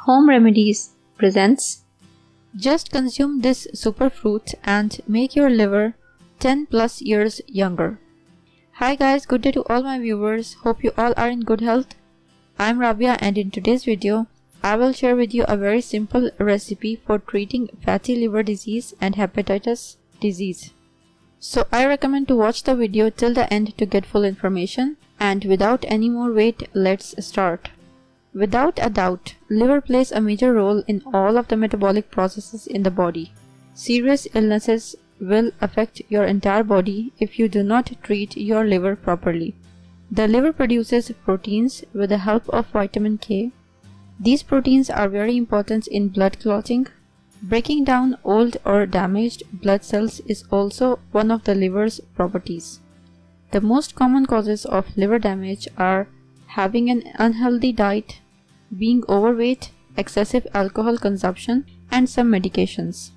Home Remedies presents. Just consume this superfruit and make your liver 10 plus years younger. Hi guys, good day to all my viewers. Hope you all are in good health. I'm Rabia and in today's video, I will share with you a very simple recipe for treating fatty liver disease and hepatitis disease. So I recommend to watch the video till the end to get full information, and without any more wait, let's start. Without a doubt, liver plays a major role in all of the metabolic processes in the body. Serious illnesses will affect your entire body if you do not treat your liver properly. The liver produces proteins with the help of vitamin K. These proteins are very important in blood clotting. Breaking down old or damaged blood cells is also one of the liver's properties. The most common causes of liver damage are having an unhealthy diet, being overweight, excessive alcohol consumption, and some medications.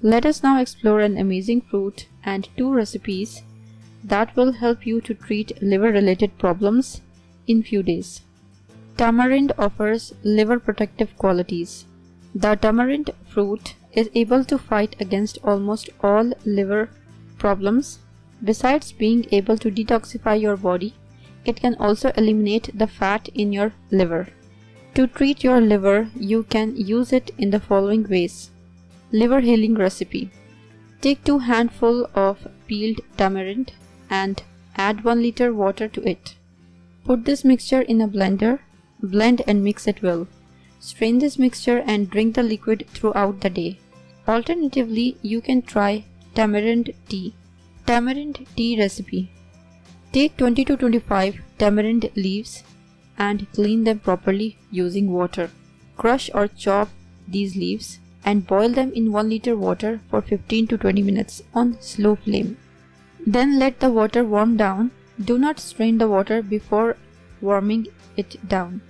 Let us now explore an amazing fruit and 2 recipes that will help you to treat liver-related problems in few days. Tamarind offers liver protective qualities. The tamarind fruit is able to fight against almost all liver problems. Besides being able to detoxify your body, it can also eliminate the fat in your liver. To treat your liver, you can use it in the following ways. Liver healing recipe. Take 2 handfuls of peeled tamarind and add 1 liter water to it. Put this mixture in a blender, blend and mix it well. Strain this mixture and drink the liquid throughout the day. Alternatively, you can try tamarind tea. Tamarind tea recipe. Take 20 to 25 tamarind leaves and clean them properly using water. Crush or chop these leaves and boil them in 1 liter water for 15 to 20 minutes on slow flame. Then let the water warm down. Do not strain the water before warming it down.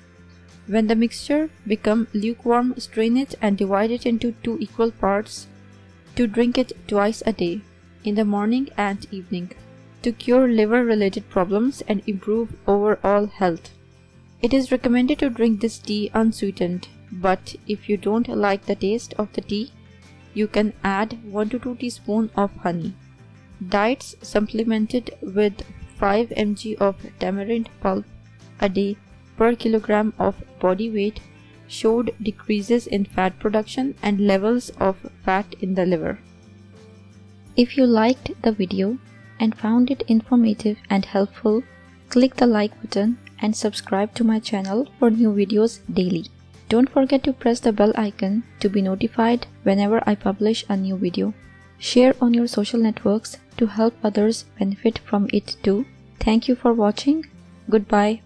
When the mixture becomes lukewarm, strain it and divide it into 2 equal parts to drink it twice a day, in the morning and evening, to cure liver-related problems and improve overall health. It is recommended to drink this tea unsweetened, but if you don't like the taste of the tea, you can add 1 to 2 teaspoons of honey. Diets supplemented with 5 mg of tamarind pulp a day per kilogram of body weight showed decreases in fat production and levels of fat in the liver. If you liked the video and found it informative and helpful, click the like button and subscribe to my channel for new videos daily. Don't forget to press the bell icon to be notified whenever I publish a new video. Share on your social networks to help others benefit from it too. Thank you for watching. Goodbye.